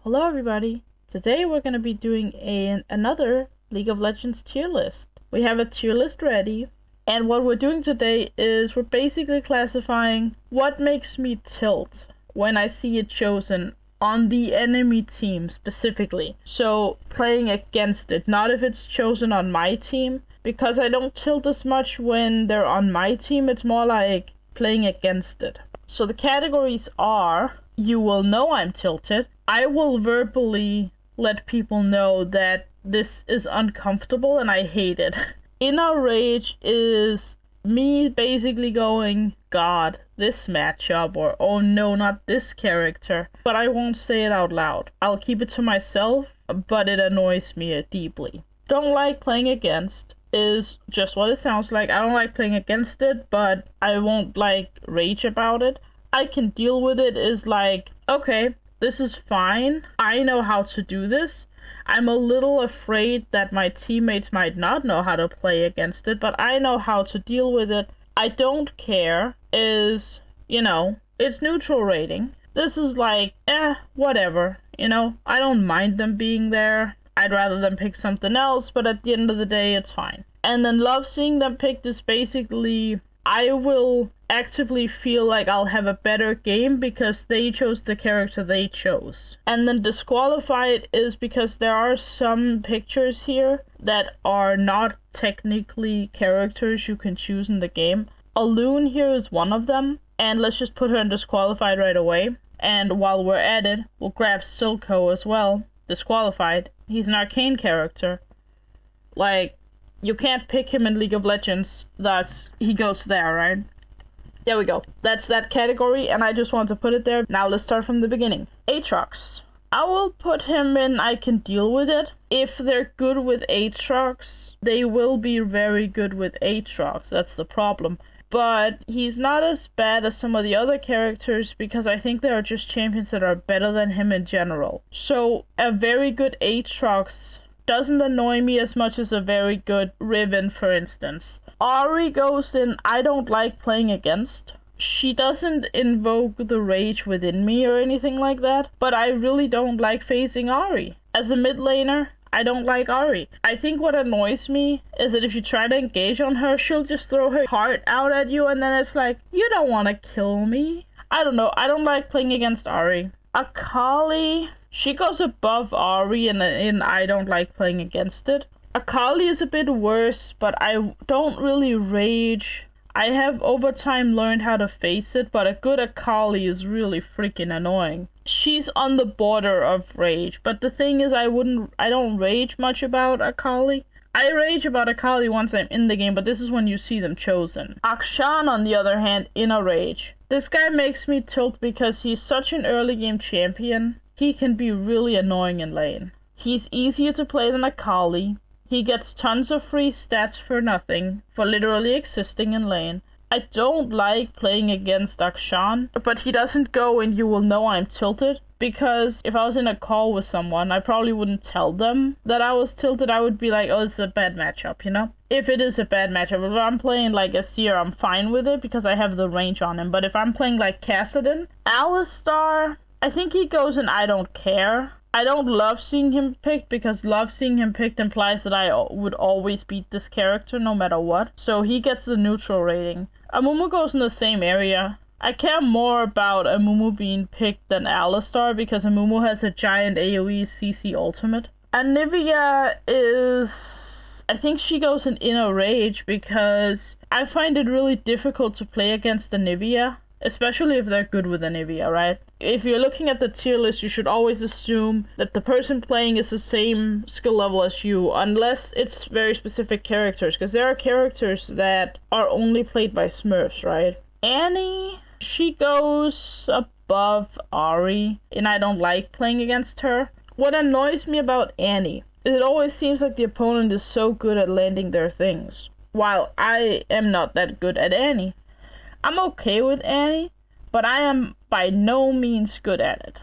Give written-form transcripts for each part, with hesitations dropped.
Hello everybody! Today we're going to be doing another League of Legends tier list. We have a tier list ready, and what we're doing today is we're basically classifying what makes me tilt when I see it chosen on the enemy team specifically. So playing against it, not if it's chosen on my team, because I don't tilt as much when they're on my team. It's more like playing against it. So the categories are: you will know I'm tilted. I will verbally let people know that this is uncomfortable and I hate it. Inner rage is me basically going, God, this matchup, or oh no, not this character. But I won't say it out loud. I'll keep it to myself, but it annoys me deeply. Don't like playing against is just what it sounds like. I don't like playing against it, but I won't like rage about it. I can deal with it is like, okay, this is fine. I know how to do this. I'm a little afraid that my teammates might not know how to play against it, but I know how to deal with it. I don't care is, it's neutral rating. This is like, whatever, I don't mind them being there. I'd rather them pick something else, but at the end of the day, it's fine. And then love seeing them picked is basically, I will actively feel like I'll have a better game because they chose the character they chose. And then disqualified is because there are some pictures here that are not technically characters you can choose in the game. Alune here is one of them, and let's just put her in disqualified right away. And while we're at it, we'll grab Silco as well. Disqualified. He's an arcane character. Like, you can't pick him in League of Legends, thus he goes there, right? There we go. That's that category, and I just want to put it there. Now let's start from the beginning. Aatrox. I will put him in I can deal with it. If they're good with Aatrox, they will be very good with Aatrox. That's the problem. But he's not as bad as some of the other characters because I think there are just champions that are better than him in general. So a very good Aatrox doesn't annoy me as much as a very good Riven, for instance. Ahri goes in I don't like playing against. She doesn't invoke the rage within me or anything like that, but I really don't like facing Ahri. As a mid laner, I don't like Ahri. I think what annoys me is that if you try to engage on her, she'll just throw her heart out at you, and then it's like, you don't want to kill me. I don't know, I don't like playing against Ahri. Akali, she goes above Ahri and I don't like playing against it. Akali is a bit worse, but I don't really rage. I have over time learned how to face it, but a good Akali is really freaking annoying. She's on the border of rage, but the thing is I don't rage much about Akali. I rage about Akali once I'm in the game, but this is when you see them chosen. Akshan, on the other hand, in a rage. This guy makes me tilt because he's such an early game champion. He can be really annoying in lane. He's easier to play than Akali. He gets tons of free stats for nothing, for literally existing in lane. I don't like playing against Akshan, but he doesn't go and you will know I'm tilted, because if I was in a call with someone, I probably wouldn't tell them that I was tilted. I would be like, oh, this is a bad matchup, If it is a bad matchup. If I'm playing like a seer, I'm fine with it because I have the range on him. But if I'm playing like Kassadin, Alistar, I think he goes and I don't care. I don't love seeing him picked because love seeing him picked implies that I would always beat this character no matter what. So he gets the neutral rating. Amumu goes in the same area. I care more about Amumu being picked than Alistar because Amumu has a giant AoE CC ultimate. Anivia is... I think she goes in inner rage because I find it really difficult to play against Anivia. Especially if they're good with Anivia, right? If you're looking at the tier list, you should always assume that the person playing is the same skill level as you, unless it's very specific characters, because there are characters that are only played by Smurfs, right? Annie, she goes above Ahri, and I don't like playing against her. What annoys me about Annie is it always seems like the opponent is so good at landing their things, while I am not that good at Annie. I'm okay with Annie, but I am by no means good at it.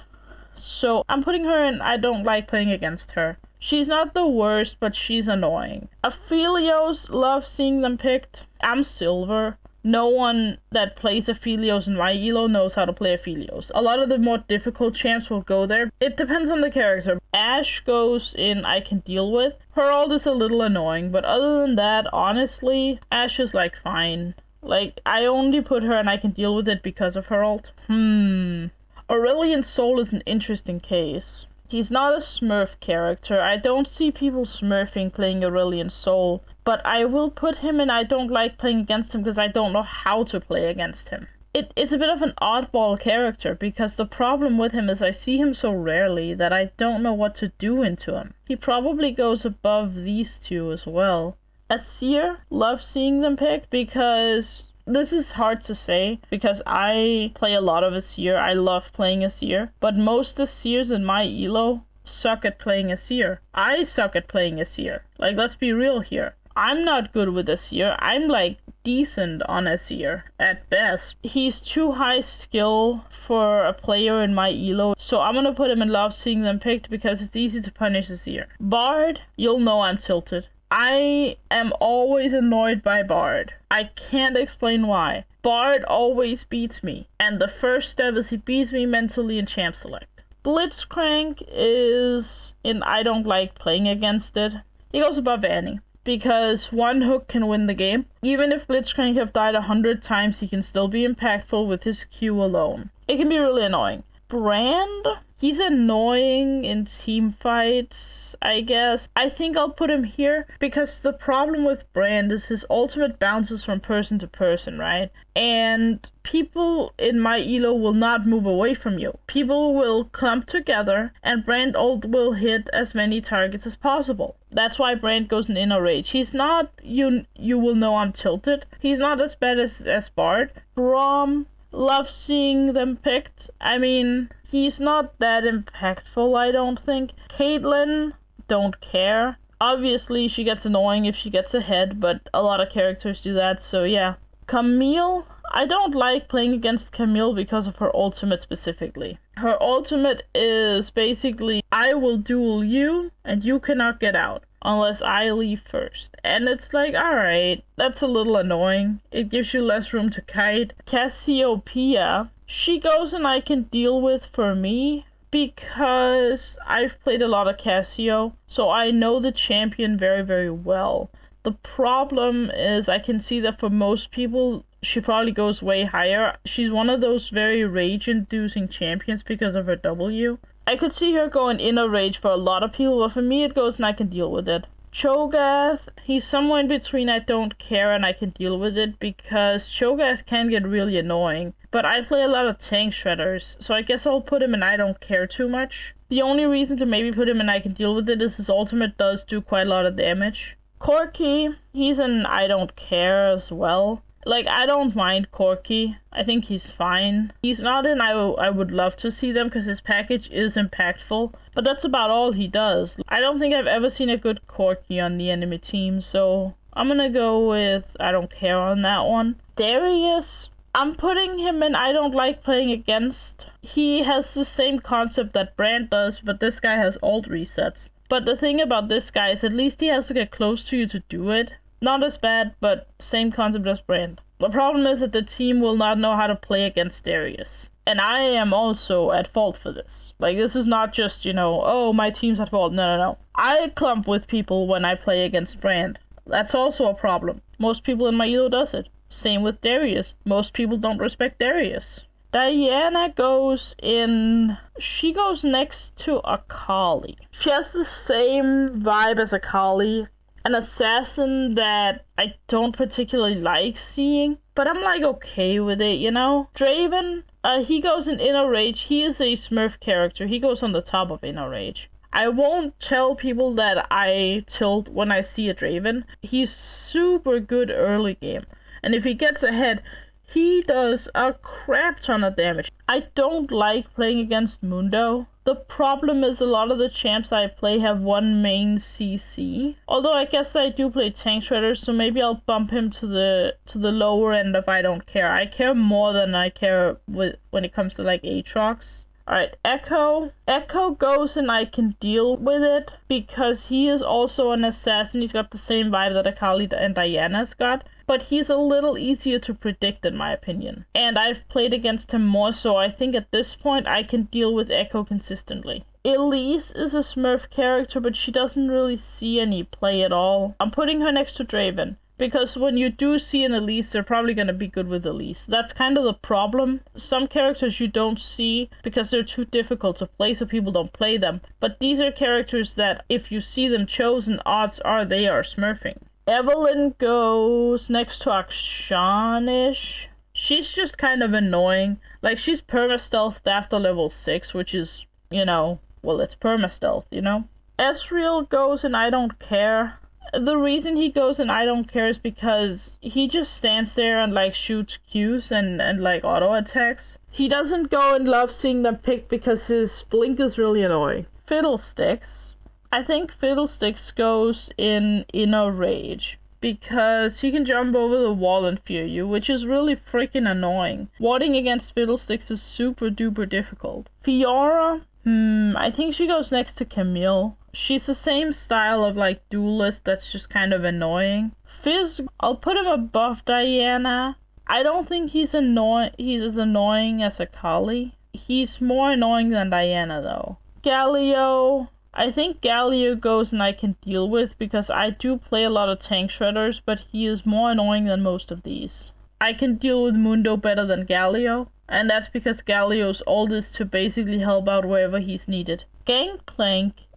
So I'm putting her in I don't like playing against her. She's not the worst, but she's annoying. Aphelios, love seeing them picked. I'm silver. no one that plays Aphelios in my elo knows how to play Aphelios. A lot of the more difficult champs will go there. It depends on the character. Ashe goes in I can deal with. Her ult is a little annoying, but other than that, honestly, Ashe is like fine. Like, I only put her and I can deal with it because of her ult. Aurelion Sol is an interesting case. He's not a Smurf character. I don't see people smurfing playing Aurelion Sol, but I will put him in I don't like playing against him because I don't know how to play against him. It's a bit of an oddball character because the problem with him is I see him so rarely that I don't know what to do into him. He probably goes above these two as well. Azir, love seeing them picked because this is hard to say because I play a lot of Azir. I love playing Azir, but most Azirs in my elo suck at playing Azir. I suck at playing Azir. Like, let's be real here. I'm not good with Azir. I'm like decent on Azir at best. He's too high skill for a player in my elo, so I'm gonna put him in love seeing them picked because it's easy to punish Azir. Bard, you'll know I'm tilted. I am always annoyed by Bard. I can't explain why. Bard always beats me, and the first step is he beats me mentally in champ select. Blitzcrank is in I don't like playing against it. He goes above Annie, because one hook can win the game. Even if Blitzcrank have died 100 times, he can still be impactful with his Q alone. It can be really annoying. Brand, he's annoying in team fights, I guess. I think I'll put him here because the problem with Brand is his ultimate bounces from person to person, right? And people in my elo will not move away from you. People will clump together and Brand ult will hit as many targets as possible. That's why Brand goes in inner rage. He's not, you will know I'm tilted. He's not as bad as Bard. Braum, love seeing them picked. I mean, he's not that impactful, I don't think. Caitlyn, don't care. Obviously, she gets annoying if she gets ahead, but a lot of characters do that, so yeah. Camille, I don't like playing against Camille because of her ultimate specifically. Her ultimate is basically, I will duel you, and you cannot get out unless I leave first. And it's like, alright, that's a little annoying. It gives you less room to kite. Cassiopeia, she goes and I can deal with for me because I've played a lot of Cassio, so I know the champion very, very well. The problem is I can see that for most people, she probably goes way higher. She's one of those very rage-inducing champions because of her W. I could see her going inner rage for a lot of people, but for me it goes and I can deal with it. Cho'Gath, he's somewhere in between I don't care and I can deal with it because Cho'Gath can get really annoying. But I play a lot of tank shredders, so I guess I'll put him in I don't care too much. The only reason to maybe put him in I can deal with it is his ultimate does do quite a lot of damage. Corki, he's an I don't care as well. Like, I don't mind Corki. I think he's fine. He's not in I would love to see them because his package is impactful. But that's about all he does. I don't think I've ever seen a good Corki on the enemy team. So I'm gonna go with I don't care on that one. Darius, I'm putting him in I don't like playing against. He has the same concept that Brand does, but this guy has ult resets. But the thing about this guy is at least he has to get close to you to do it. Not as bad, but same concept as Brand. The problem is that the team will not know how to play against Darius. And I am also at fault for this. Like, this is not just, oh, my team's at fault. No. I clump with people when I play against Brand. That's also a problem. Most people in my elo does it. Same with Darius. Most people don't respect Darius. Diana goes in... She goes next to Akali. She has the same vibe as Akali. An assassin that I don't particularly like seeing, but I'm like okay with it, Draven, he goes in inner rage. He is a Smurf character. He goes on the top of inner rage. I won't tell people that I tilt when I see a Draven. He's super good early game, and if he gets ahead, he does a crap ton of damage. I don't like playing against Mundo. The problem is a lot of the champs I play have one main CC. Although I guess I do play tank shredders, so maybe I'll bump him to the lower end of I don't care. I care more than I care when it comes to like Aatrox. Alright, Echo. Echo goes and I can deal with it because he is also an assassin. He's got the same vibe that Akali and Diana's got. but he's a little easier to predict in my opinion. And I've played against him more, so I think at this point I can deal with Echo consistently. Elise is a Smurf character, but she doesn't really see any play at all. I'm putting her next to Draven, because when you do see an Elise, they're probably going to be good with Elise. That's kind of the problem. Some characters you don't see because they're too difficult to play, so people don't play them. But these are characters that if you see them chosen, odds are they are Smurfing. Evelyn goes next to Akshanish. She's just kind of annoying. Like, she's perma-stealthed after level 6, which is, you know, well, it's perma-stealth, you know? Ezreal goes and I don't care. The reason he goes and I don't care is because he just stands there and like shoots Qs and like auto attacks. He doesn't go and love seeing them picked because his blink is really annoying. Fiddlesticks. I think Fiddlesticks goes in Inner Rage because he can jump over the wall and fear you, which is really freaking annoying. Warding against Fiddlesticks is super duper difficult. Fiora. I think she goes next to Camille. She's the same style of like duelist that's just kind of annoying. Fizz, I'll put him above Diana. I don't think he's as annoying as Akali. He's more annoying than Diana though. Galio, I think Galio goes and I can deal with because I do play a lot of tank shredders, but he is more annoying than most of these. I can deal with Mundo better than Galio, and that's because Galio's ult is to basically help out wherever he's needed. Gangplank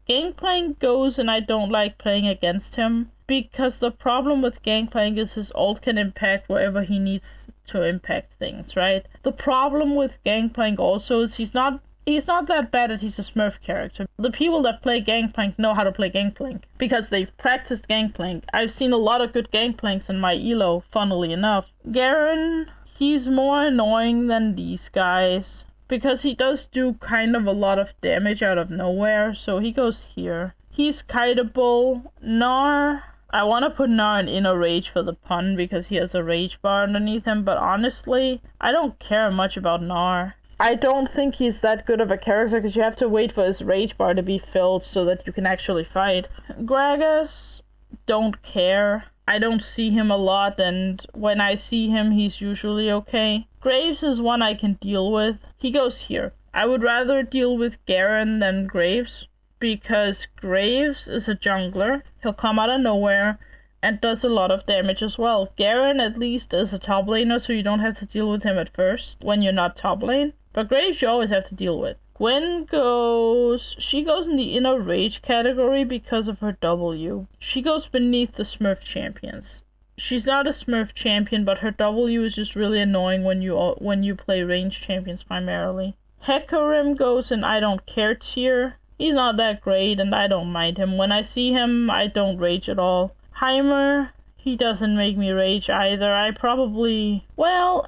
goes and I don't like playing against him because the problem with Gangplank is his ult can impact wherever he needs to impact things, right? The problem with Gangplank also is he's not that bad that he's a Smurf character. The people that play Gangplank know how to play Gangplank because they've practiced Gangplank. I've seen a lot of good Gangplanks in my elo, funnily enough. Garen, he's more annoying than these guys because he does do kind of a lot of damage out of nowhere, so he goes here. He's kiteable. Gnar, I want to put Gnar in Inner Rage for the pun because he has a rage bar underneath him, but honestly, I don't care much about Gnar. I don't think he's that good of a character because you have to wait for his rage bar to be filled so that you can actually fight. Gragas, don't care. I don't see him a lot, and when I see him, he's usually okay. Graves is one I can deal with. He goes here. I would rather deal with Garen than Graves because Graves is a jungler. He'll come out of nowhere and does a lot of damage as well. Garen at least is a top laner, so you don't have to deal with him at first when you're not top lane. But Graves you always have to deal with. Gwen goes in the Inner Rage category because of her W. She goes beneath the Smurf champions. She's not a Smurf champion, but her W is just really annoying when you play range champions primarily. Hecarim goes in I don't care tier. He's not that great and I don't mind him. When I see him, I don't rage at all. Heimer, he doesn't make me rage either.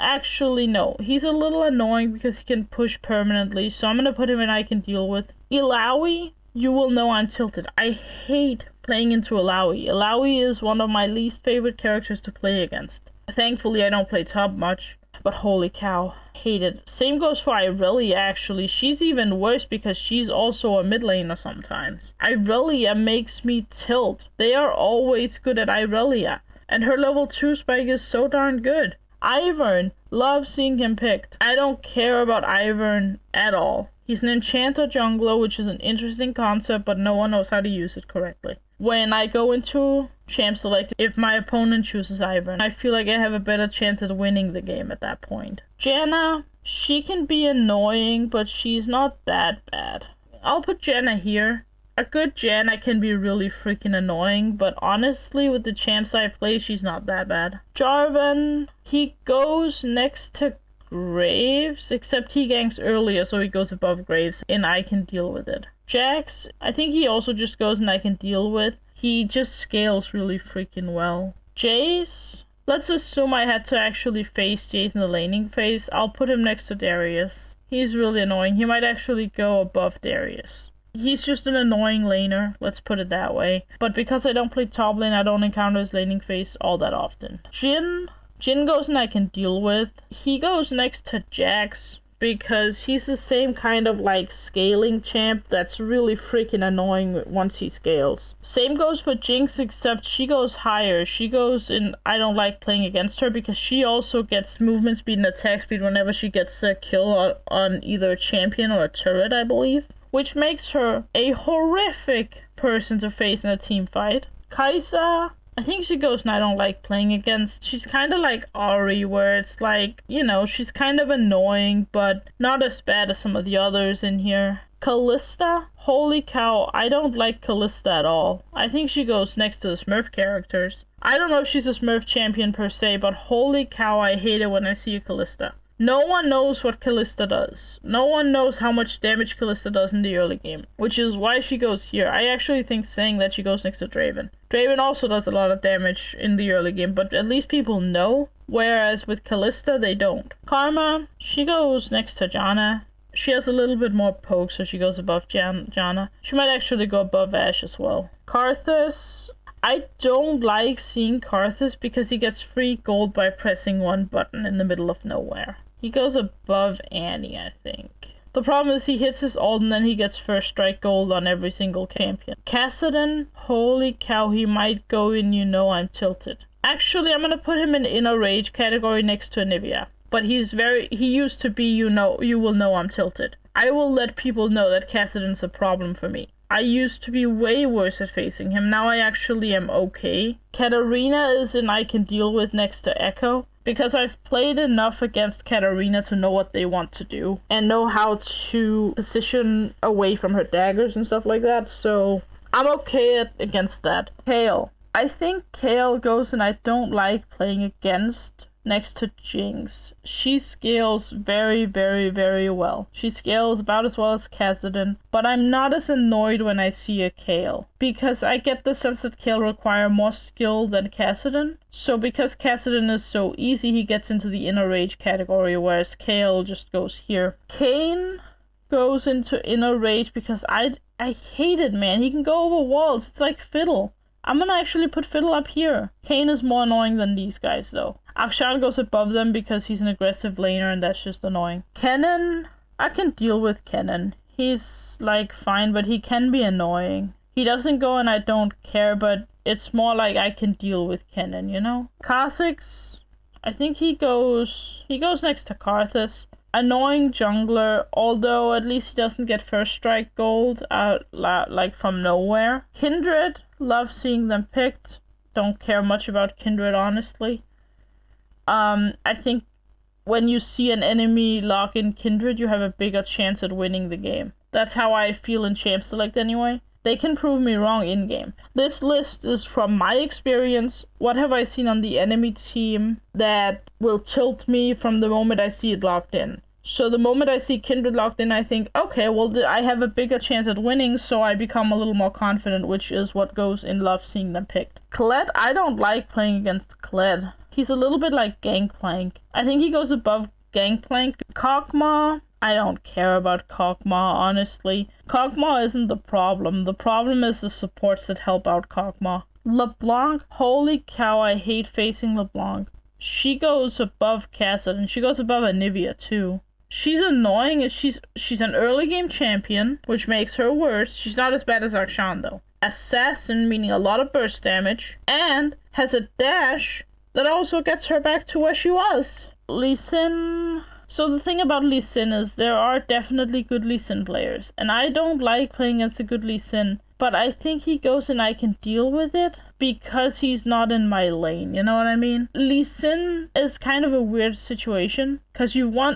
Actually no. He's a little annoying because he can push permanently, so I'm gonna put him in I can deal with. Illaoi, you will know I'm tilted. I hate playing into Illaoi. Illaoi is one of my least favorite characters to play against. Thankfully I don't play top much, but holy cow, hate it. Same goes for Irelia actually. She's even worse because she's also a mid laner sometimes. Irelia makes me tilt. They are always good at Irelia, and her level 2 spike is so darn good. Ivern, love seeing him picked. I don't care about Ivern at all. He's an enchanter jungler, which is an interesting concept, but no one knows how to use it correctly. When I go into champ select, if my opponent chooses Ivern, I feel like I have a better chance at winning the game at that point. Janna, she can be annoying, but she's not that bad. I'll put Janna here. A good Janna can be really freaking annoying, but honestly, with the champs I play, she's not that bad. Jarvan, he goes next to Graves, except he ganks earlier, so he goes above Graves, and I can deal with it. Jax, I think he also just goes and I can deal with. He just scales really freaking well. Jace, let's assume I had to actually face Jace in the laning phase. I'll put him next to Darius. He's really annoying. He might actually go above Darius. He's just an annoying laner, let's put it that way. But because I don't play top lane, I don't encounter his laning phase all that often. Jhin goes and I can deal with. He goes next to Jax because he's the same kind of like scaling champ that's really freaking annoying once he scales. Same goes for Jinx, except she goes higher. She goes in, I don't like playing against her because she also gets movement speed and attack speed whenever she gets a kill on either a champion or a turret, I believe, which makes her a horrific person to face in a team fight. Kai'Sa, I think she goes and I don't like playing against. She's kind of like Ari, where it's like, you know, she's kind of annoying, but not as bad as some of the others in here. Kalista, holy cow, I don't like Kalista at all. I think she goes next to the Smurf characters. I don't know if she's a Smurf champion per se, but holy cow, I hate it when I see a Kalista. No one knows what Kalista does. No one knows how much damage Kalista does in the early game, which is why she goes here. I actually think saying that she goes next to Draven. Draven also does a lot of damage in the early game, but at least people know, whereas with Kalista, they don't. Karma, she goes next to Janna. She has a little bit more poke, so she goes above Janna. She might actually go above Ashe as well. Karthus, I don't like seeing Karthus because he gets free gold by pressing one button in the middle of nowhere. He goes above Annie, I think. The problem is he hits his ult and then he gets first strike gold on every single champion. Kassadin, holy cow, he might go in You Know I'm Tilted. Actually, I'm gonna put him in Inner Rage category next to Anivia. But he used to be You Will Know I'm Tilted. I will let people know that Kassadin's a problem for me. I used to be way worse at facing him. Now I actually am okay. Katarina is an I can deal with next to Echo, because I've played enough against Katarina to know what they want to do and know how to position away from her daggers and stuff like that, so I'm okay against that. Kayle. I think Kayle goes and I don't like playing against next to Jinx. She scales very, very, very well. She scales about as well as Kassadin, but I'm not as annoyed when I see a Kayle, because I get the sense that Kayle require more skill than Kassadin. So because Kassadin is so easy, he gets into the Inner Rage category, whereas Kayle just goes here. Kayn goes into Inner Rage because I hate it, man. He can go over walls. It's like Fiddle. I'm gonna actually put Fiddle up here. Kayn is more annoying than these guys, though. Akshan goes above them because he's an aggressive laner and that's just annoying. Kennen, I can deal with Kennen. He's, like, fine, but he can be annoying. He doesn't go and I don't care, but it's more like I can deal with Kennen, you know? Kha'Zix, I think he goes next to Karthus. Annoying jungler, although at least he doesn't get first strike gold like from nowhere. Kindred, love seeing them picked. Don't care much about Kindred, honestly. I think when you see an enemy lock in Kindred, you have a bigger chance at winning the game. That's how I feel in Champ Select anyway. They can prove me wrong in-game. This list is from my experience. What have I seen on the enemy team that will tilt me from the moment I see it locked in? So the moment I see Kindred locked in, I think, okay, well, I have a bigger chance at winning, so I become a little more confident, which is what goes in love seeing them picked. Kled, I don't like playing against Kled. He's a little bit like Gangplank. I think he goes above Gangplank. Kog'Maw, I don't care about Kog'Maw, honestly. Kog'Maw isn't the problem. The problem is the supports that help out Kog'Maw. LeBlanc, holy cow, I hate facing LeBlanc. She goes above Kassadin, and she goes above Anivia too. She's annoying, and she's an early game champion, which makes her worse. She's not as bad as Akshan though. Assassin, meaning a lot of burst damage, and has a dash that also gets her back to where she was. Lee Sin. So the thing about Lee Sin is there are definitely good Lee Sin players, and I don't like playing against a good Lee Sin, but I think he goes and I can deal with it because he's not in my lane, you know what I mean? Lee Sin is kind of a weird situation, because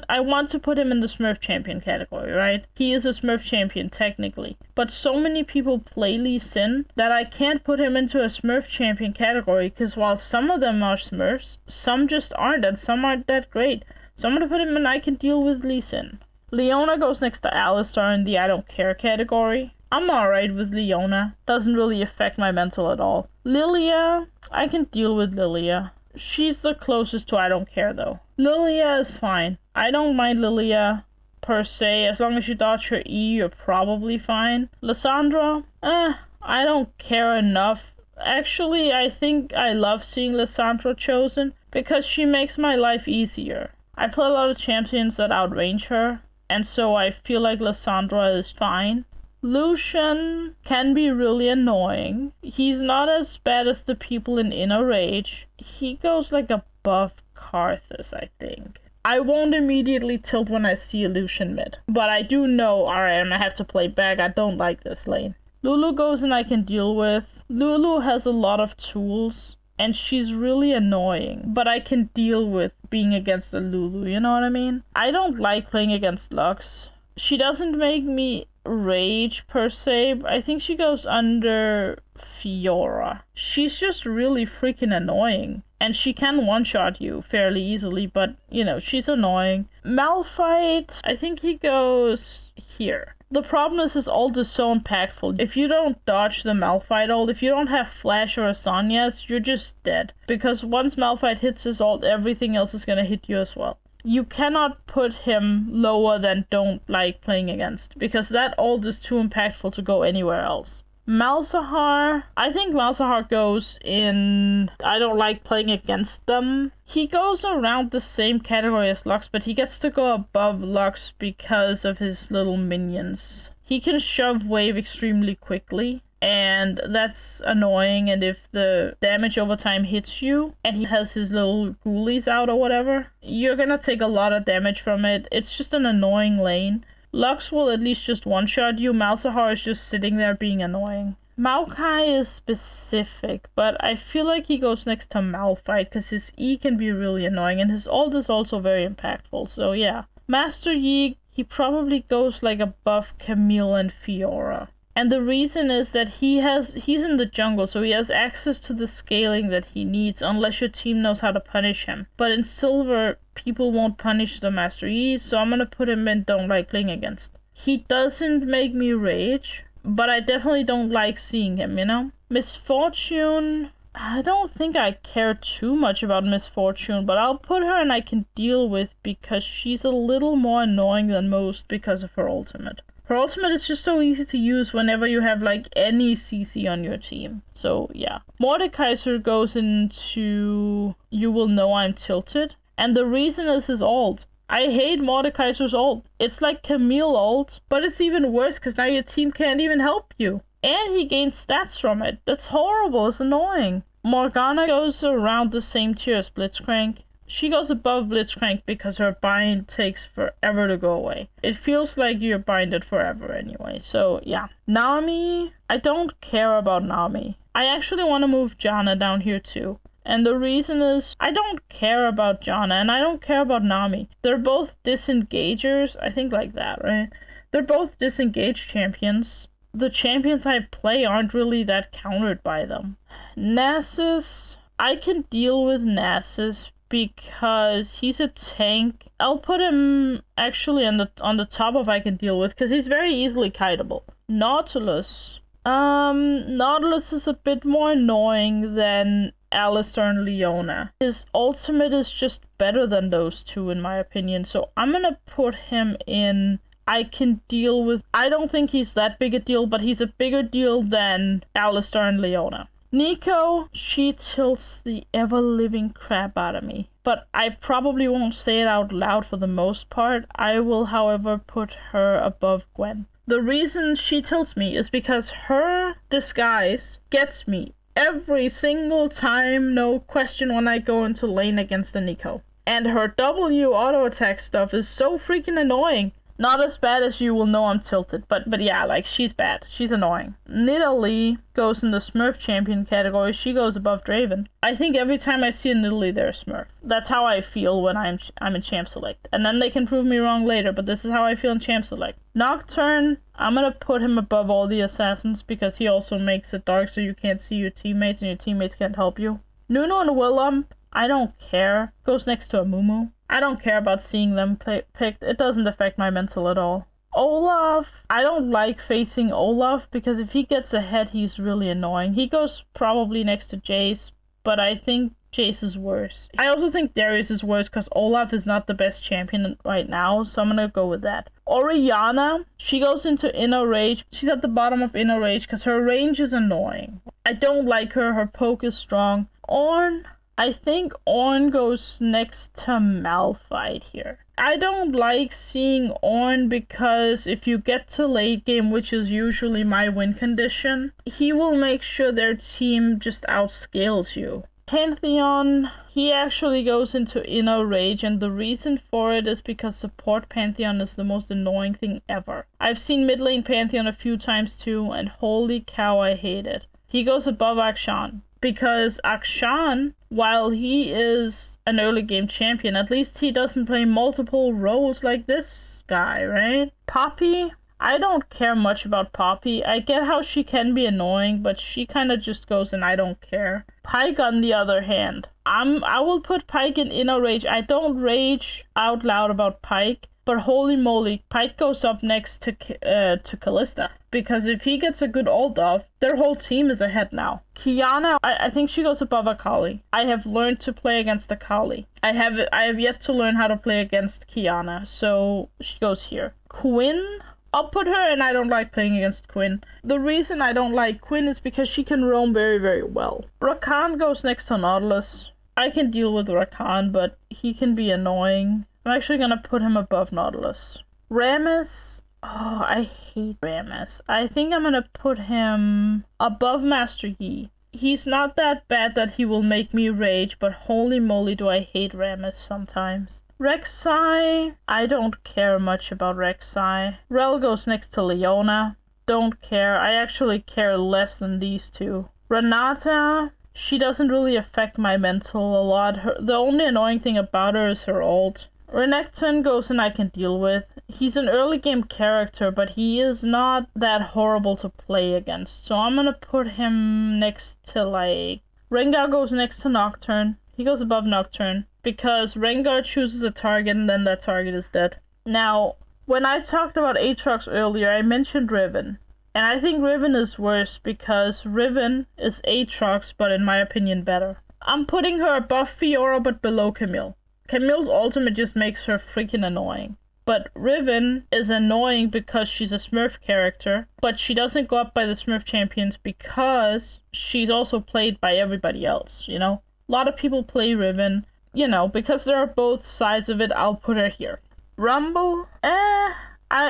I want to put him in the Smurf champion category, right? He is a Smurf champion, technically. But so many people play Lee Sin that I can't put him into a Smurf champion category, because while some of them are Smurfs, some just aren't, and some aren't that great. So I'm gonna put him in I can deal with Lee Sin. Leona goes next to Alistar in the I don't care category. I'm alright with Leona. Doesn't really affect my mental at all. Lilia, I can deal with Lilia. She's the closest to I don't care though. Lilia is fine. I don't mind Lilia per se. As long as you dodge her E, you're probably fine. Lissandra, I don't care enough. Actually, I think I love seeing Lissandra chosen because she makes my life easier. I play a lot of champions that outrange her, and so I feel like Lissandra is fine. Lucian can be really annoying. He's not as bad as the people in Inner Rage. He goes like above Karthus, I think. I won't immediately tilt when I see a Lucian mid, but I do know, alright, I'm gonna have to play back. I don't like this lane. Lulu goes and I can deal with. Lulu has a lot of tools, and she's really annoying, but I can deal with being against a Lulu, you know what I mean? I don't like playing against Lux. She doesn't make me rage per se. I think she goes under Fiora. She's just really freaking annoying. And she can one-shot you fairly easily, but, you know, she's annoying. Malphite, I think he goes here. The problem is his ult is so impactful. If you don't dodge the Malphite ult, if you don't have Flash or a Sonya's, you're just dead. Because once Malphite hits his ult, everything else is gonna hit you as well. You cannot put him lower than don't like playing against, because that ult is too impactful to go anywhere else. Malzahar, I think Malzahar goes in, I don't like playing against them. He goes around the same category as Lux, but he gets to go above Lux because of his little minions. He can shove wave extremely quickly, and that's annoying, and if the damage over time hits you, and he has his little ghoulies out or whatever, you're gonna take a lot of damage from it. It's just an annoying lane. Lux will at least just one-shot you. Malzahar is just sitting there being annoying. Maokai is specific, but I feel like he goes next to Malphite because his E can be really annoying, and his ult is also very impactful, so yeah. Master Yi, he probably goes like above Camille and Fiora. And the reason is that he's in the jungle, so he has access to the scaling that he needs, unless your team knows how to punish him. But in Silver, people won't punish the Master Yi, so I'm gonna put him in don't like playing against. He doesn't make me rage, but I definitely don't like seeing him, you know? Misfortune, I don't think I care too much about Misfortune, but I'll put her and I can deal with because she's a little more annoying than most because of her ultimate. Her ultimate is just so easy to use whenever you have like any CC on your team. So yeah. Mordekaiser goes into You Will Know I'm Tilted. And the reason is his ult. I hate Mordekaiser's ult. It's like Camille ult, but it's even worse because now your team can't even help you. And he gains stats from it. That's horrible. It's annoying. Morgana goes around the same tier as Blitzcrank. She goes above Blitzcrank because her bind takes forever to go away. It feels like you're binded forever anyway, so yeah. Nami, I don't care about Nami. I actually want to move Janna down here too. And the reason is, I don't care about Janna and I don't care about Nami. They're both disengagers, I think like that, right? They're both disengaged champions. The champions I play aren't really that countered by them. Nasus, I can deal with Nasus because he's a tank. I'll put him actually on the top of I can deal with because he's very easily kiteable. Nautilus. Nautilus is a bit more annoying than Alistar and Leona. His ultimate is just better than those two in my opinion, so I'm gonna put him in I can deal with. I don't think he's that big a deal, but he's a bigger deal than Alistar and Leona. Nico, she tilts the ever-living crap out of me. But I probably won't say it out loud for the most part. I will, however, put her above Gwen. The reason she tilts me is because her disguise gets me every single time, no question, when I go into lane against a Nico. And her W auto attack stuff is so freaking annoying. Not as bad as You Will Know I'm Tilted, but yeah, like, she's bad. She's annoying. Nidalee goes in the Smurf champion category. She goes above Draven. I think every time I see a Nidalee, they're a Smurf. That's how I feel when I'm in Champ Select. And then they can prove me wrong later, but this is how I feel in Champ Select. Nocturne, I'm gonna put him above all the assassins because he also makes it dark so you can't see your teammates and your teammates can't help you. Nuno and Willump, I don't care. Goes next to a Mumu. I don't care about seeing them picked. It doesn't affect my mental at all. Olaf, I don't like facing Olaf because if he gets ahead, he's really annoying. He goes probably next to Jace, but I think Jace is worse. I also think Darius is worse because Olaf is not the best champion right now, so I'm gonna go with that. Orianna, she goes into Inner Rage. She's at the bottom of Inner Rage because her range is annoying. I don't like her. Her poke is strong. Ornn, I think Ornn goes next to Malphite here. I don't like seeing Ornn because if you get to late game, which is usually my win condition, he will make sure their team just outscales you. Pantheon, he actually goes into Inner Rage, and the reason for it is because support Pantheon is the most annoying thing ever. I've seen mid lane Pantheon a few times too, and holy cow, I hate it. He goes above Akshan, because Akshan, while he is an early game champion, at least he doesn't play multiple roles like this guy, right? Poppy, I don't care much about Poppy. I get how she can be annoying, but she kind of just goes and I don't care. Pyke, on the other hand, I will put Pyke in Inner Rage. I don't rage out loud about Pyke, but holy moly, Pyke goes up next to Kalista. Because if he gets a good ult off, their whole team is ahead now. Qiyana, I think she goes above Akali. I have learned to play against Akali. I have yet to learn how to play against Qiyana, so she goes here. Quinn, I'll put her, and I don't like playing against Quinn. The reason I don't like Quinn is because she can roam very, very well. Rakan goes next to Nautilus. I can deal with Rakan, but he can be annoying. I'm actually gonna put him above Nautilus. Rammus, oh, I hate Rammus. I think I'm gonna put him above Master Yi. He's not that bad that he will make me rage, but holy moly do I hate Rammus sometimes. Rek'Sai, I don't care much about Rek'Sai. Rell goes next to Leona. Don't care. I actually care less than these two. Renata, she doesn't really affect my mental a lot. The only annoying thing about her is her ult. Renekton goes and I can deal with. He's an early game character, but he is not that horrible to play against. So I'm gonna put him next to, like... Rengar goes next to Nocturne. He goes above Nocturne, because Rengar chooses a target and then that target is dead. Now, when I talked about Aatrox earlier, I mentioned Riven. And I think Riven is worse because Riven is Aatrox, but in my opinion better. I'm putting her above Fiora but below Camille. Camille's ultimate just makes her freaking annoying. But Riven is annoying because she's a Smurf character, but she doesn't go up by the Smurf champions because she's also played by everybody else, you know? A lot of people play Riven, you know, because there are both sides of it. I'll put her here. Rumble,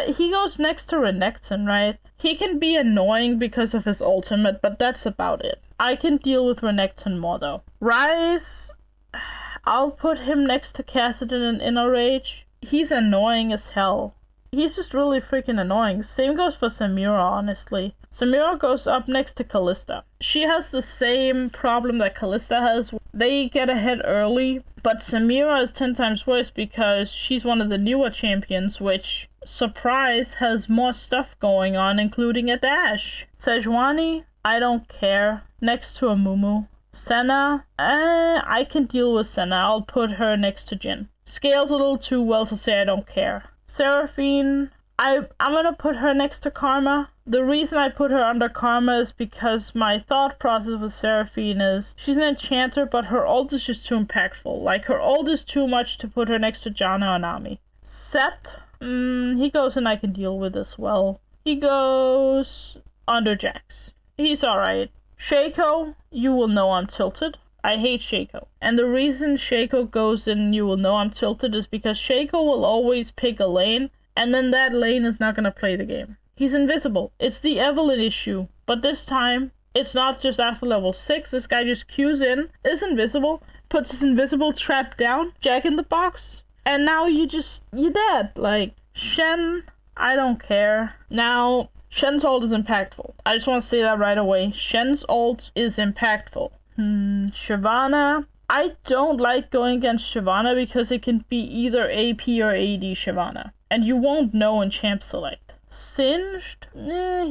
he goes next to Renekton, right? He can be annoying because of his ultimate, but that's about it. I can deal with Renekton more though. Ryze, I'll put him next to Kassadin in Inner Rage. He's annoying as hell. He's just really freaking annoying. Same goes for Samira, honestly. Samira goes up next to Kalista. She has the same problem that Kalista has. They get ahead early, but Samira is 10 times worse because she's one of the newer champions, which, surprise, has more stuff going on, including a dash. Sejuani, I don't care. Next to Amumu. Senna, I can deal with Senna. I'll put her next to Jhin. Scales a little too well to say I don't care. Seraphine, I'm gonna put her next to Karma. The reason I put her under Karma is because my thought process with Seraphine is she's an enchanter, but her ult is just too impactful. Like, her ult is too much to put her next to Janna or Nami. Set, he goes and I can deal with as well. He goes under Jax. He's alright. Shaco, you will know I'm tilted. I hate Shaco. And the reason Shaco goes in you will know I'm tilted is because Shaco will always pick a lane, and then that lane is not gonna play the game. He's invisible. It's the Evelyn issue. But this time, it's not just after level 6. This guy just queues in, is invisible, puts his invisible trap down, Jack in the box, and now you're dead. Like, Shen, I don't care. Now, Shen's ult is impactful. I just want to say that right away. Shen's ult is impactful. Shyvana. I don't like going against Shyvana because it can be either AP or AD Shyvana. And you won't know in Champ Select. Singed?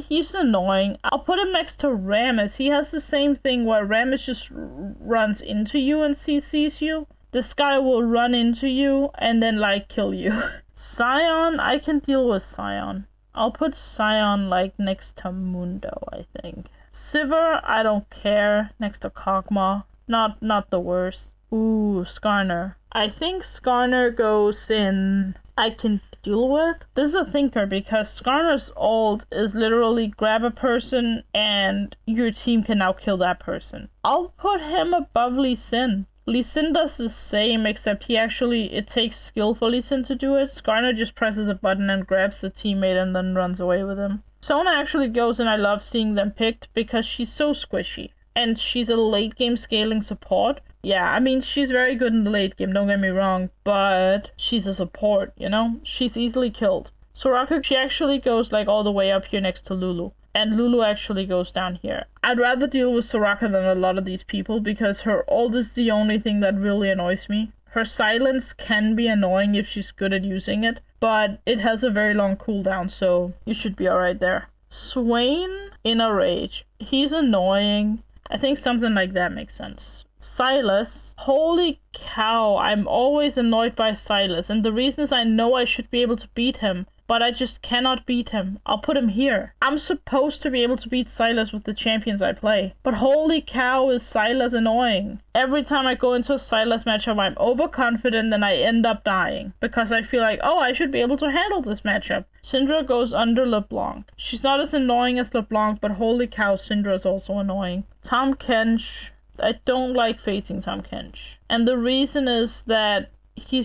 He's annoying. I'll put him next to Rammus. He has the same thing where Rammus just runs into you and CCs you. This guy will run into you and then, like, kill you. Sion, I can deal with Sion. I'll put Sion, like, next to Mundo, I think. Sivir, I don't care. Next to Kog'Maw. Not the worst. Ooh, Skarner. I think Skarner goes in I can deal with. This is a thinker because Skarner's ult is literally grab a person and your team can now kill that person. I'll put him above Lee Sin. Lee Sin does the same, except it takes skill for Lee Sin to do it. Skarner just presses a button and grabs the teammate and then runs away with him. Sona actually goes, and I love seeing them picked because she's so squishy. And she's a late game scaling support. Yeah, I mean, she's very good in the late game, don't get me wrong, but she's a support, you know? She's easily killed. Soraka, she actually goes like all the way up here next to Lulu. And Lulu actually goes down here. I'd rather deal with Soraka than a lot of these people because her ult is the only thing that really annoys me. Her silence can be annoying if she's good at using it, but it has a very long cooldown, so you should be alright there. Swain in a rage. He's annoying. I think something like that makes sense. Sylas. Holy cow, I'm always annoyed by Sylas, and the reason is I know I should be able to beat him, but I just cannot beat him. I'll put him here. I'm supposed to be able to beat Sylas with the champions I play, but holy cow is Sylas annoying. Every time I go into a Sylas matchup, I'm overconfident and I end up dying, because I feel like, oh, I should be able to handle this matchup. Syndra goes under LeBlanc. She's not as annoying as LeBlanc, but holy cow, Syndra is also annoying. Tahm Kench. I don't like facing Tahm Kench. And the reason is that he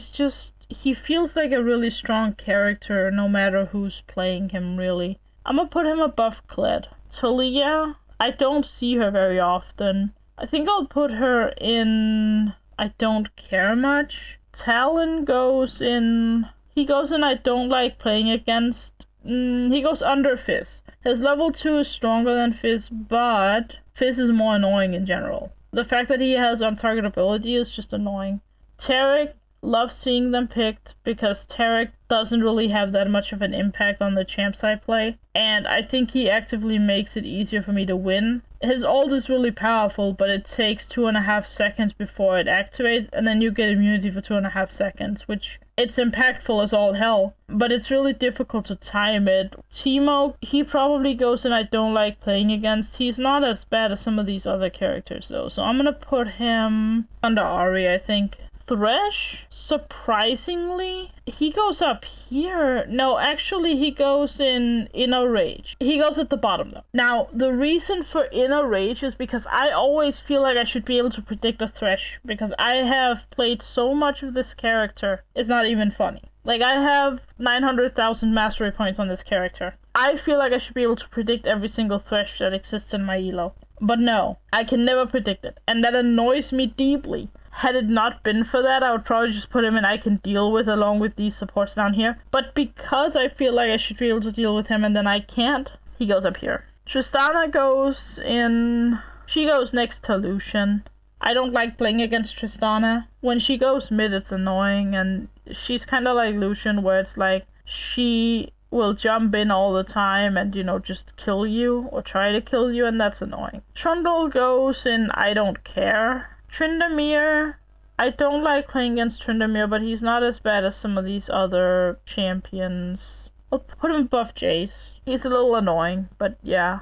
feels like a really strong character no matter who's playing him, really. I'm gonna put him above Kled. Talia, I don't see her very often. I think I'll put her in I don't care much. Talon goes in I don't like playing against. He goes under Fizz. His level 2 is stronger than Fizz, but Fizz is more annoying in general. The fact that he has on-target ability is just annoying. Taric, love seeing them picked because Taric doesn't really have that much of an impact on the champs I play, and I think he actively makes it easier for me to win. His ult is really powerful, but it takes 2.5 seconds before it activates, and then you get immunity for 2.5 seconds, which it's impactful as all hell, but it's really difficult to time it. Teemo, he probably goes in I don't like playing against. He's not as bad as some of these other characters though, so I'm gonna put him under Ahri, I think. Thresh, surprisingly, he goes up here. No, actually, he goes in Inner Rage. He goes at the bottom, though. Now, the reason for Inner Rage is because I always feel like I should be able to predict a Thresh, because I have played so much of this character, it's not even funny. Like, I have 900,000 mastery points on this character. I feel like I should be able to predict every single Thresh that exists in my elo. But no, I can never predict it, and that annoys me deeply. Had it not been for that, I would probably just put him in I can deal with along with these supports down here. But because I feel like I should be able to deal with him and then I can't, he goes up here. Tristana goes in. She goes next to Lucian. I don't like playing against Tristana. When she goes mid, it's annoying, and she's kind of like Lucian, where it's like she will jump in all the time and, you know, just kill you or try to kill you, and that's annoying. Trundle goes in I don't care. Tryndamere, I don't like playing against Tryndamere, but he's not as bad as some of these other champions. I'll put him above Jace. He's a little annoying, but yeah.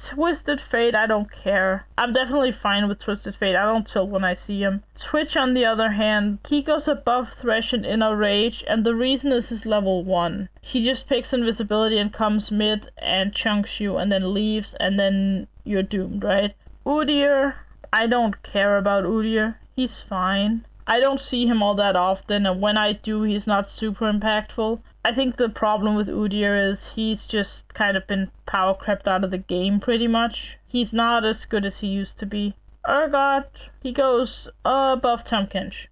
Twisted Fate, I don't care. I'm definitely fine with Twisted Fate. I don't tilt when I see him. Twitch, on the other hand, he goes above Thresh in Inner Rage, and the reason is his level 1. He just picks invisibility and comes mid and chunks you and then leaves, and then you're doomed, right? Udyr, I don't care about Udyr. He's fine. I don't see him all that often, and when I do, he's not super impactful. I think the problem with Udyr is he's just kind of been power crept out of the game pretty much. He's not as good as he used to be. Urgot, he goes above Tahm Kench.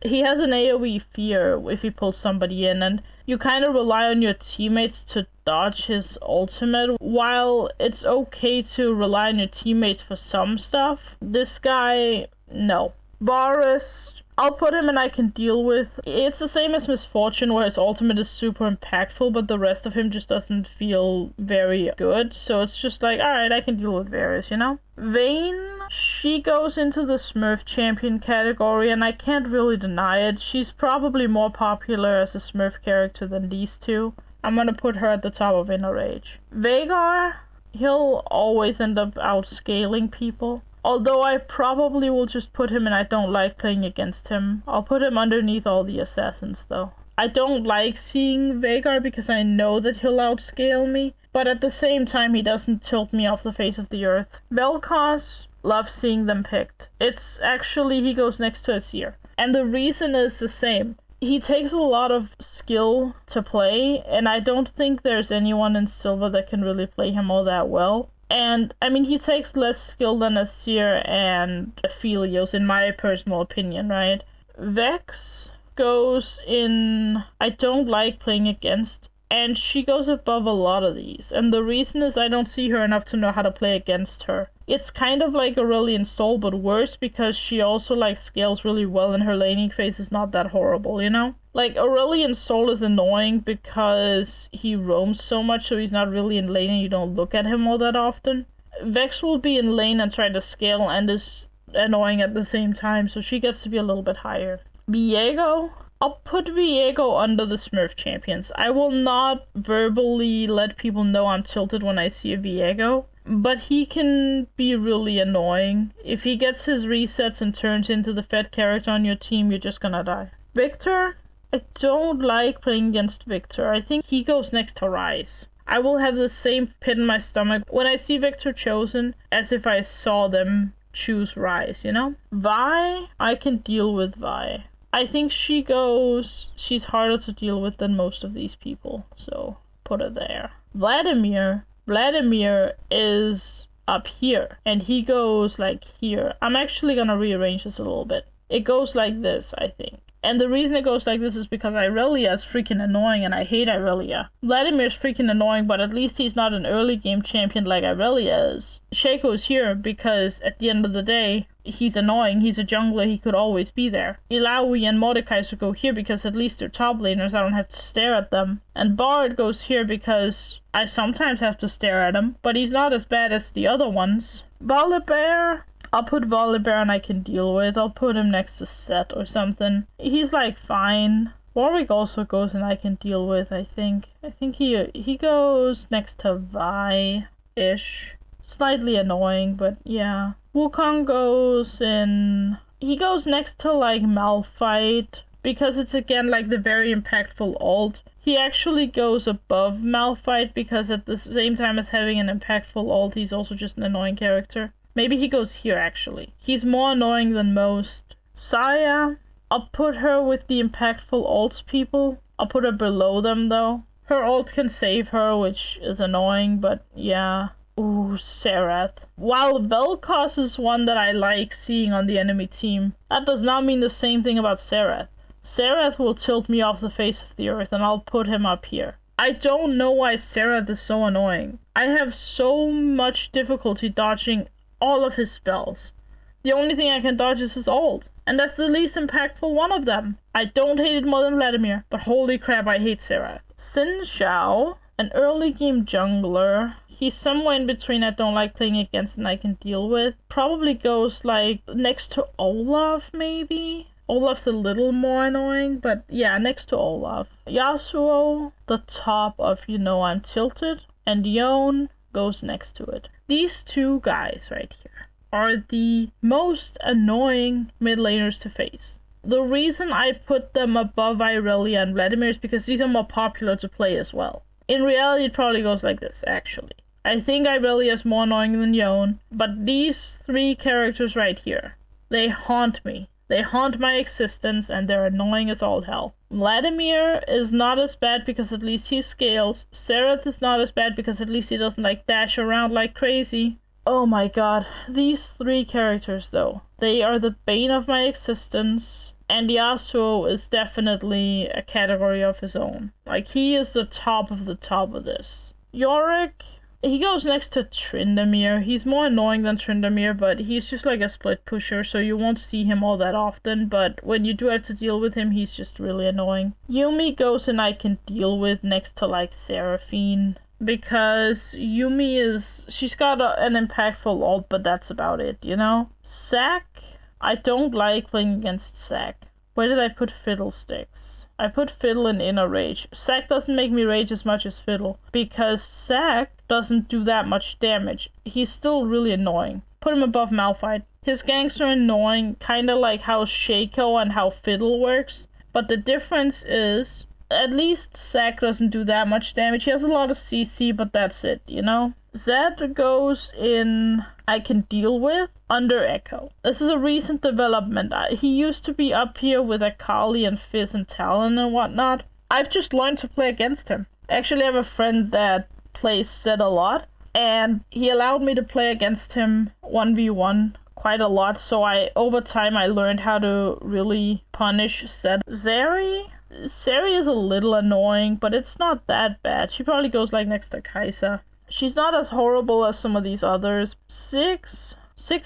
He has an AoE fear if he pulls somebody in, and you kind of rely on your teammates to dodge his ultimate. While it's okay to rely on your teammates for some stuff, this guy, no. Varus, I'll put him in I can deal with. It's the same as Misfortune, where his ultimate is super impactful, but the rest of him just doesn't feel very good. So it's just like, alright, I can deal with Varus, you know? Vayne, she goes into the Smurf champion category, and I can't really deny it. She's probably more popular as a Smurf character than these two. I'm gonna put her at the top of Inner Rage. Veigar, he'll always end up outscaling people. Although I probably will just put him in I don't like playing against him. I'll put him underneath all the assassins though. I don't like seeing Veigar because I know that he'll outscale me. but at the same time, he doesn't tilt me off the face of the earth. Vel'Koz, love seeing them picked. It's actually, he goes next to Azir. And the reason is the same. He takes a lot of skill to play, and I don't think there's anyone in Silver that can really play him all that well. And, I mean, he takes less skill than Azir and Aphelios, in my personal opinion, right? Vex goes in... I don't like playing against, and she goes above a lot of these. And the reason is I don't see her enough to know how to play against her. It's kind of like Aurelion Sol, but worse because she also, like, scales really well and her laning phase is not that horrible, you know? Like, Aurelion Sol is annoying because he roams so much, so he's not really in lane and you don't look at him all that often. Vex will be in lane and try to scale and is annoying at the same time, so she gets to be a little bit higher. Viego? I'll put Viego under the Smurf champions. I will not verbally let people know I'm tilted when I see a Viego, but he can be really annoying. If he gets his resets and turns into the fed character on your team, you're just gonna die. Victor? I don't like playing against Victor. I think he goes next to Ryze. I will have the same pit in my stomach when I see Victor chosen as if I saw them choose Ryze, you know? Vi? I can deal with Vi. I think she's harder to deal with than most of these people, so put her there. Vladimir is up here, and he goes like here. I'm actually gonna rearrange this a little bit. It goes like this, I think. And the reason it goes like this is because Irelia is freaking annoying, and I hate Irelia. Vladimir's freaking annoying, but at least he's not an early game champion like Irelia is. Shaco's here because, at the end of the day, he's annoying. He's a jungler, he could always be there. Ilaoi and Mordekaiser go here because at least they're top laners, I don't have to stare at them. And Bard goes here because I sometimes have to stare at him, but he's not as bad as the other ones. Volibear? I'll put Volibear and I can deal with. I'll put him next to Set or something. He's like fine. Warwick also goes and I can deal with, I think. I think he goes next to Vi-ish. Slightly annoying, but yeah. Wukong goes in... He goes next to like Malphite because it's again like the very impactful ult. He actually goes above Malphite because at the same time as having an impactful ult, he's also just an annoying character. Maybe he goes here, actually. He's more annoying than most. Saya, I'll put her with the impactful ults people. I'll put her below them, though. Her ult can save her, which is annoying, but yeah. Ooh, Serath. While Vel'Koz is one that I like seeing on the enemy team, that does not mean the same thing about Serath. Serath will tilt me off the face of the earth, and I'll put him up here. I don't know why Serath is so annoying. I have so much difficulty dodging all of his spells. The only thing I can dodge is his ult, and that's the least impactful one of them. I don't hate it more than Vladimir, but holy crap, I hate Serath. Xin Zhao, an early game jungler. He's somewhere in between I don't like playing against and I can deal with. Probably goes like next to Olaf, maybe? Olaf's a little more annoying, but yeah, next to Olaf. Yasuo, the top of I'm tilted, and Yone goes next to it. These two guys right here are the most annoying mid laners to face. The reason I put them above Irelia and Vladimir is because these are more popular to play as well. In reality, it probably goes like this, actually. I think Irelia is more annoying than Yone, but these three characters right here, they haunt me. They haunt my existence, and they're annoying as all hell. Vladimir is not as bad because at least he scales. Serath is not as bad because at least he doesn't like dash around like crazy. Oh my god. These three characters though, they are the bane of my existence. And Yasuo is definitely a category of his own. Like, he is the top of this. Yorick, he goes next to Tryndamere. He's more annoying than Tryndamere, but he's just like a split pusher, so you won't see him all that often, but when you do have to deal with him, he's just really annoying. Yuumi goes and I can deal with next to like Seraphine, because Yuumi she's got an impactful ult, but that's about it, Zac, I don't like playing against Zac. Where did I put Fiddlesticks? I put Fiddle in Inner Rage. Zac doesn't make me rage as much as Fiddle, because Zac doesn't do that much damage. He's still really annoying. Put him above Malphite. His ganks are annoying, kinda like how Shaco and how Fiddle works, but the difference is At least Zac doesn't do that much damage. He has a lot of CC, but that's it, you know? Zed goes in I can deal with under Echo. This is a recent development. He used to be up here with Akali and Fizz and Talon and whatnot. I've just learned to play against him. I actually have a friend that plays Zed a lot, and he allowed me to play against him 1v1 quite a lot, so over time I learned how to really punish Zed. Zeri is a little annoying, but it's not that bad. She probably goes like next to Kai'Sa. She's not as horrible as some of these others. Six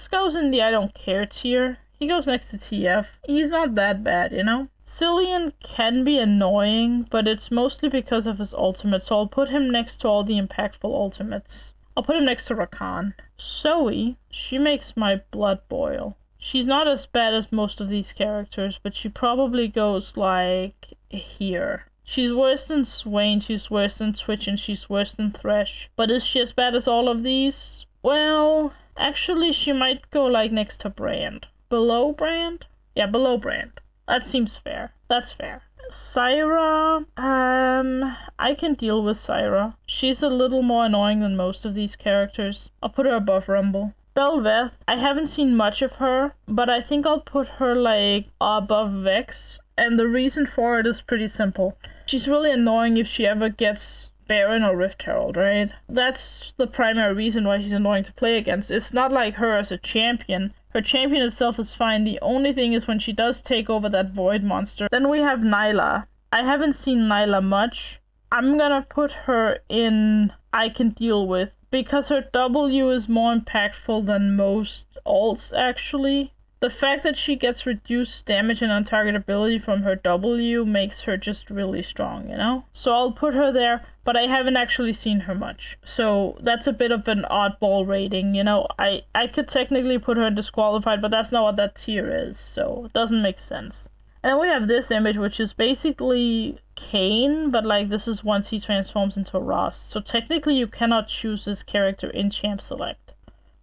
goes in the I don't care tier. He goes next to TF. He's not that bad, you know? Cillian can be annoying, but it's mostly because of his ultimate, so I'll put him next to all the impactful ultimates. I'll put him next to Rakan. Zoe, she makes my blood boil. She's not as bad as most of these characters, but she probably goes like here. She's worse than Swain, she's worse than Twitch, and she's worse than Thresh. But is she as bad as all of these? Well, actually she might go like next to Brand. Below Brand? Yeah, below Brand. That seems fair. That's fair. Syra, I can deal with Syra. She's a little more annoying than most of these characters. I'll put her above Rumble. Bel'Veth, I haven't seen much of her, but I think I'll put her like above Vex. And the reason for it is pretty simple. She's really annoying if she ever gets Baron or Rift Herald, right? That's the primary reason why she's annoying to play against. It's not like her as a champion. Her champion itself is fine. The only thing is when she does take over that Void monster. Then we have Nyla. I haven't seen Nyla much. I'm gonna put her in I can deal with, because her W is more impactful than most ults, actually. The fact that she gets reduced damage and untargetability from her W makes her just really strong, you know? So I'll put her there, but I haven't actually seen her much. So that's a bit of an oddball rating, you know? I could technically put her in disqualified, but that's not what that tier is, so it doesn't make sense. And then we have this image, which is basically Kayn, but like this is once he transforms into Ross. So technically you cannot choose this character in Champ Select.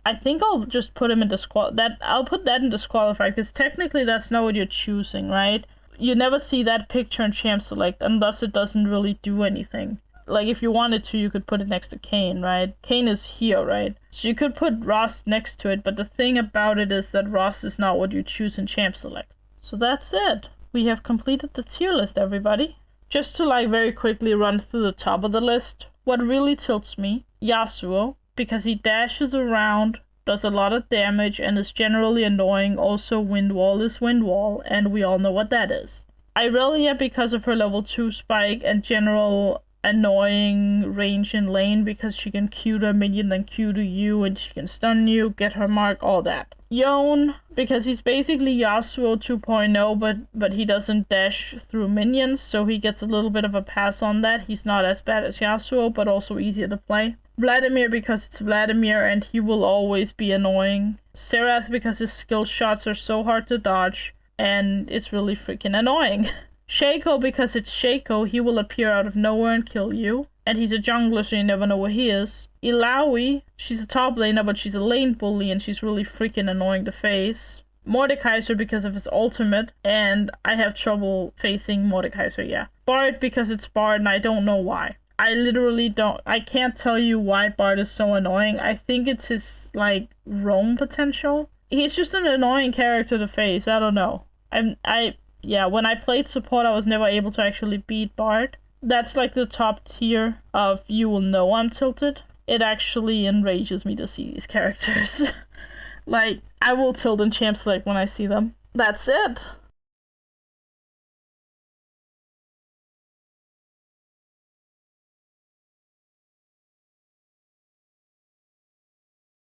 I think I'll just put him in I'll put that in disqualified, because technically that's not what you're choosing, right? You never see that picture in Champ Select, and thus it doesn't really do anything. Like, if you wanted to, you could put it next to Kayn, right? Kayn is here, right? So you could put Ross next to it, but the thing about it is that Ross is not what you choose in Champ Select. So that's it. We have completed the tier list, everybody. Just to like very quickly run through the top of the list, what really tilts me, Yasuo, because he dashes around, does a lot of damage, and is generally annoying. Also, Wind Wall is Wind Wall, and we all know what that is. Irelia, because of her level 2 spike and general annoying range in lane, because she can Q to a minion, then Q to you, and she can stun you, get her mark, all that. Yone, because he's basically Yasuo 2.0, but he doesn't dash through minions, so he gets a little bit of a pass on that. He's not as bad as Yasuo, but also easier to play. Vladimir, because it's Vladimir and he will always be annoying. Serath, because his skill shots are so hard to dodge and it's really freaking annoying. Shaco, because it's Shaco, he will appear out of nowhere and kill you. And he's a jungler, so you never know where he is. Illaoi, she's a top laner, but she's a lane bully and she's really freaking annoying to face. Mordekaiser, because of his ultimate, and I have trouble facing Mordekaiser, yeah. Bard, because it's Bard and I don't know why. I can't tell you why Bard is so annoying. I think it's his, like, roam potential. He's just an annoying character to face, I don't know. Yeah, when I played support, I was never able to actually beat Bard. That's like the top tier of you will know I'm tilted. It actually enrages me to see these characters. Like, I will tilt in Champ Select when I see them. That's it.